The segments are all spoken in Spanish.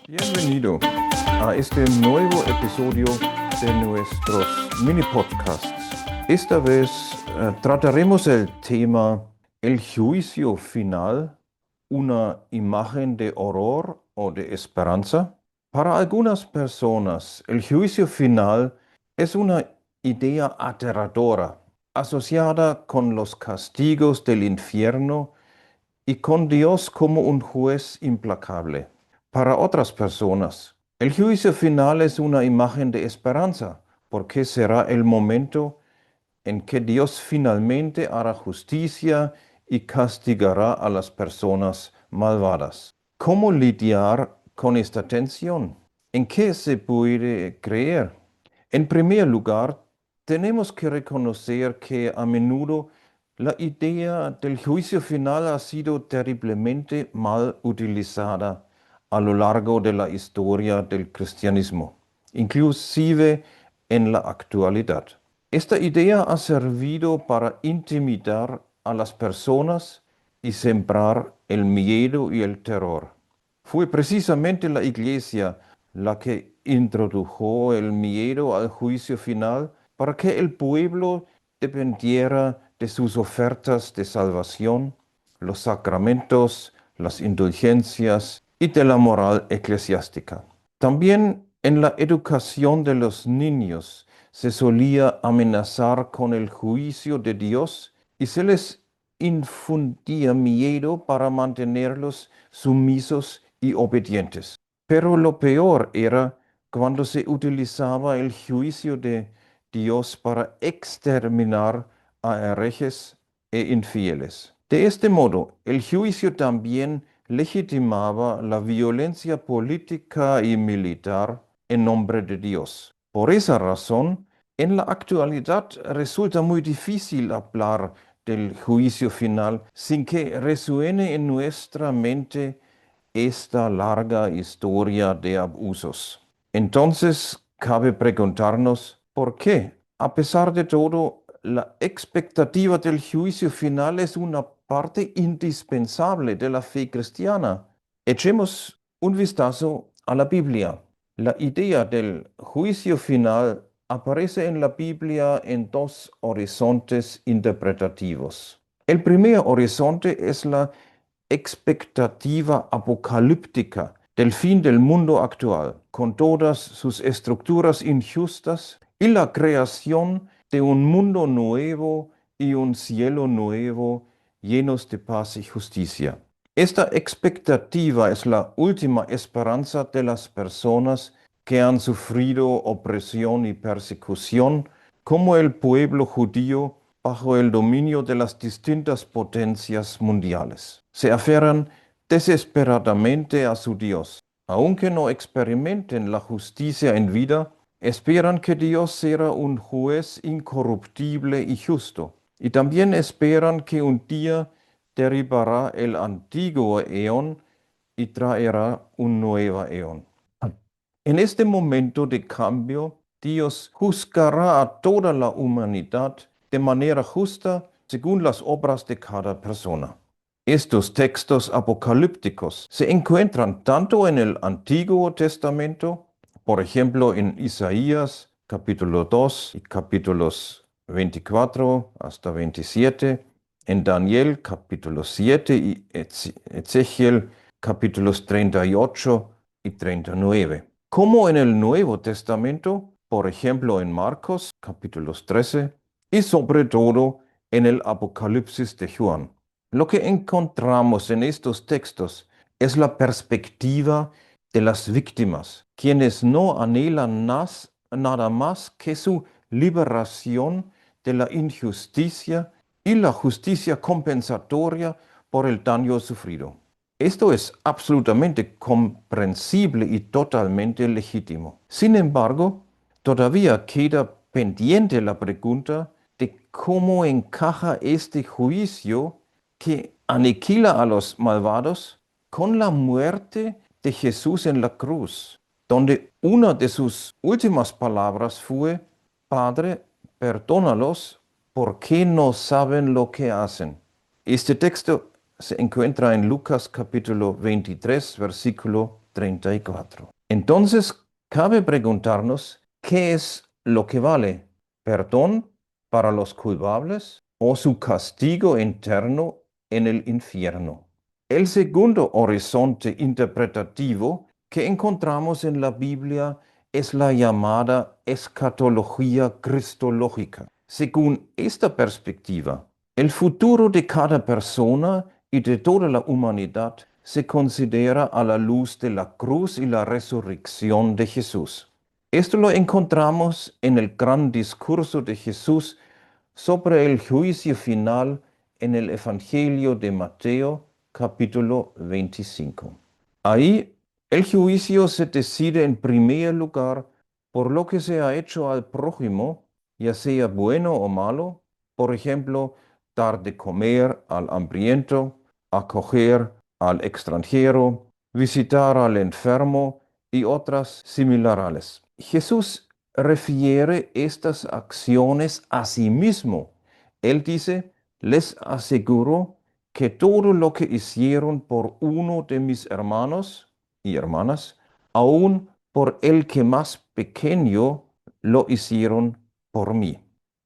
Bienvenido a este nuevo episodio de nuestros mini podcasts. Esta vez trataremos el tema el juicio final, una imagen de horror o de esperanza. Para algunas personas, el juicio final es una idea aterradora, asociada con los castigos del infierno y con Dios como un juez implacable. Para otras personas, el juicio final es una imagen de esperanza, porque será el momento en que Dios finalmente hará justicia y castigará a las personas malvadas. ¿Cómo lidiar con esta tensión? ¿En qué se puede creer? En primer lugar, tenemos que reconocer que a menudo la idea del juicio final ha sido terriblemente mal utilizada a lo largo de la historia del cristianismo, inclusive en la actualidad. Esta idea ha servido para intimidar a las personas y sembrar el miedo y el terror. Fue precisamente la Iglesia la que introdujo el miedo al juicio final para que el pueblo dependiera de sus ofertas de salvación, los sacramentos, las indulgencias y de la moral eclesiástica. También en la educación de los niños se solía amenazar con el juicio de Dios y se les infundía miedo para mantenerlos sumisos y obedientes. Pero lo peor era cuando se utilizaba el juicio de Dios para exterminar a herejes e infieles. De este modo, el juicio también legitimaba la violencia política y militar en nombre de Dios. Por esa razón, en la actualidad resulta muy difícil hablar del juicio final sin que resuene en nuestra mente esta larga historia de abusos. Entonces, cabe preguntarnos por qué, a pesar de todo, la expectativa del juicio final es una parte indispensable de la fe cristiana. Echemos un vistazo a la Biblia. La idea del juicio final aparece en la Biblia en dos horizontes interpretativos. El primer horizonte es la expectativa apocalíptica del fin del mundo actual, con todas sus estructuras injustas y la creación de un mundo nuevo y un cielo nuevo llenos de paz y justicia. Esta expectativa es la última esperanza de las personas que han sufrido opresión y persecución, como el pueblo judío bajo el dominio de las distintas potencias mundiales. Se aferran desesperadamente a su Dios. Aunque no experimenten la justicia en vida, esperan que Dios será un juez incorruptible y justo. Y también esperan que un día derribará el antiguo eón y traerá un nuevo eón. En este momento de cambio, Dios juzgará a toda la humanidad de manera justa según las obras de cada persona. Estos textos apocalípticos se encuentran tanto en el Antiguo Testamento, por ejemplo en Isaías capítulo 2 y capítulos 24 hasta 27, en Daniel capítulo 7 y Ezequiel capítulos 38 y 39. Como en el Nuevo Testamento, por ejemplo en Marcos capítulos 13 y sobre todo en el Apocalipsis de Juan. Lo que encontramos en estos textos es la perspectiva de las víctimas, quienes no anhelan nada más que su liberación de la injusticia y la justicia compensatoria por el daño sufrido. Esto es absolutamente comprensible y totalmente legítimo. Sin embargo, todavía queda pendiente la pregunta de cómo encaja este juicio que aniquila a los malvados con la muerte de Jesús en la cruz, donde una de sus últimas palabras fue: Padre, perdónalos porque no saben lo que hacen. Este texto se encuentra en Lucas capítulo 23, versículo 34. Entonces, cabe preguntarnos, ¿qué es lo que vale? ¿Perdón para los culpables o su castigo eterno en el infierno? El segundo horizonte interpretativo que encontramos en la Biblia es la llamada escatología cristológica. Según esta perspectiva, el futuro de cada persona y de toda la humanidad se considera a la luz de la cruz y la resurrección de Jesús. Esto lo encontramos en el gran discurso de Jesús sobre el juicio final en el Evangelio de Mateo, capítulo 25. Ahí el juicio se decide en primer lugar por lo que se ha hecho al prójimo, ya sea bueno o malo, por ejemplo, dar de comer al hambriento, acoger al extranjero, visitar al enfermo y otras similares. Jesús refiere estas acciones a sí mismo. Él dice, les aseguro que todo lo que hicieron por uno de mis hermanos y hermanas, aun por el que más pequeño, lo hicieron por mí.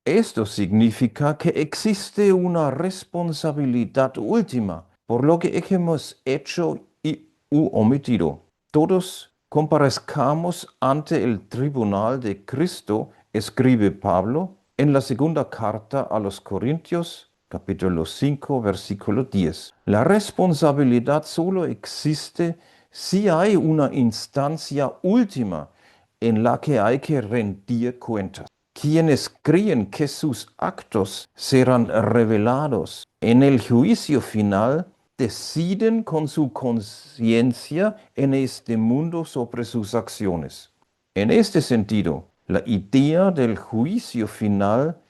Esto significa que existe una responsabilidad última por lo que hemos hecho u omitido. Todos comparezcamos ante el tribunal de Cristo, escribe Pablo en la segunda carta a los Corintios, capítulo 5, versículo 10. La responsabilidad solo existe si hay una instancia última en la que hay que rendir cuentas. Quienes creen que sus actos serán revelados en el juicio final deciden con su conciencia en este mundo sobre sus acciones. En este sentido, la idea del juicio final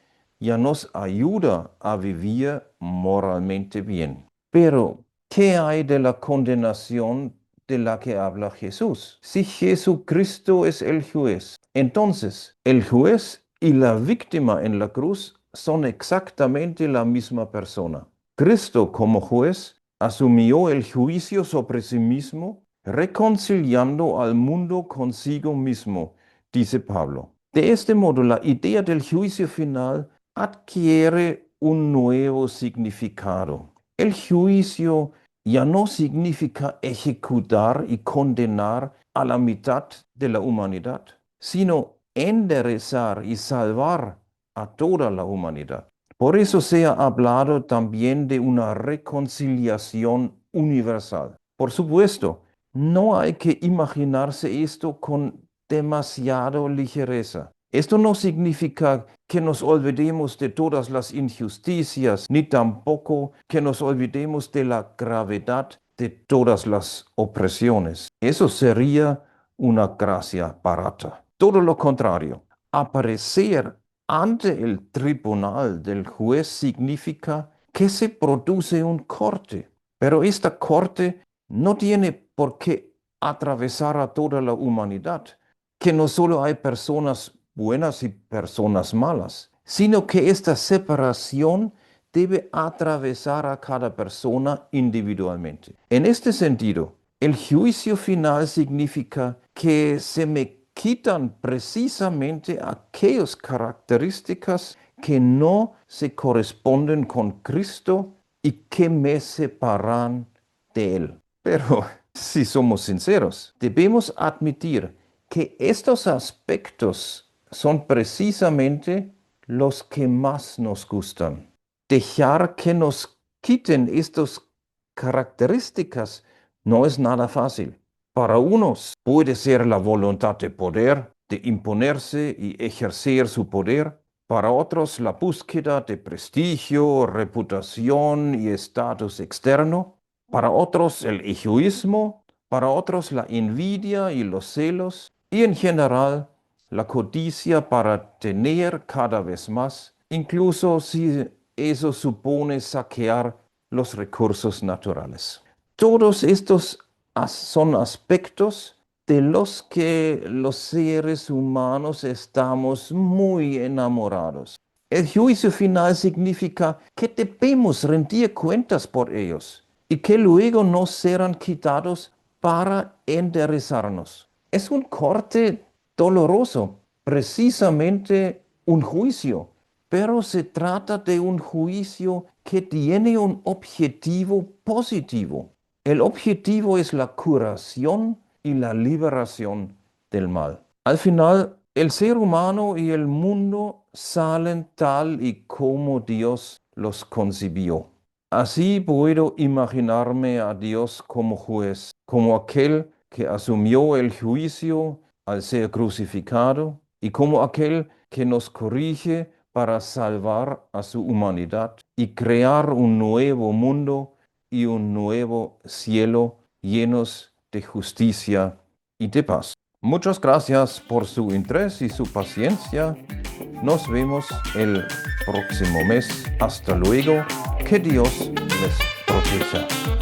ya nos ayuda a vivir moralmente bien. Pero, ¿qué hay de la condenación de la que habla Jesús? Si Jesucristo es el juez, entonces el juez y la víctima en la cruz son exactamente la misma persona. Cristo como juez asumió el juicio sobre sí mismo, reconciliando al mundo consigo mismo, dice Pablo. De este modo, la idea del juicio final adquiere un nuevo significado. El juicio ya no significa ejecutar y condenar a la mitad de la humanidad, sino enderezar y salvar a toda la humanidad. Por eso se ha hablado también de una reconciliación universal. Por supuesto, no hay que imaginarse esto con demasiada ligereza. Esto no significa que nos olvidemos de todas las injusticias, ni tampoco que nos olvidemos de la gravedad de todas las opresiones. Eso sería una gracia barata. Todo lo contrario, aparecer ante el tribunal del juez significa que se produce un corte, pero esta corte no tiene por qué atravesar a toda la humanidad, que no solo hay personas buenas y personas malas, sino que esta separación debe atravesar a cada persona individualmente. En este sentido, el juicio final significa que se me quitan precisamente aquellas características que no se corresponden con Cristo y que me separan de Él. Pero si somos sinceros, debemos admitir que estos aspectos son precisamente los que más nos gustan. Dejar que nos quiten estas características no es nada fácil. Para unos puede ser la voluntad de poder, de imponerse y ejercer su poder. Para otros la búsqueda de prestigio, reputación y estatus externo. Para otros el egoísmo. Para otros la envidia y los celos. Y en general la codicia para tener cada vez más, incluso si eso supone saquear los recursos naturales. Todos estos son aspectos de los que los seres humanos estamos muy enamorados. El juicio final significa que debemos rendir cuentas por ellos. y que luego nos serán quitados para enderezarnos. Es un corte doloroso, precisamente un juicio, pero se trata de un juicio que tiene un objetivo positivo. El objetivo es la curación y la liberación del mal. Al final, el ser humano y el mundo salen tal y como Dios los concibió. Así puedo imaginarme a Dios como juez, como aquel que asumió el juicio al ser crucificado y como aquel que nos corrige para salvar a su humanidad y crear un nuevo mundo y un nuevo cielo llenos de justicia y de paz. Muchas gracias por su interés y su paciencia. Nos vemos el próximo mes. Hasta luego. Que Dios les proteja.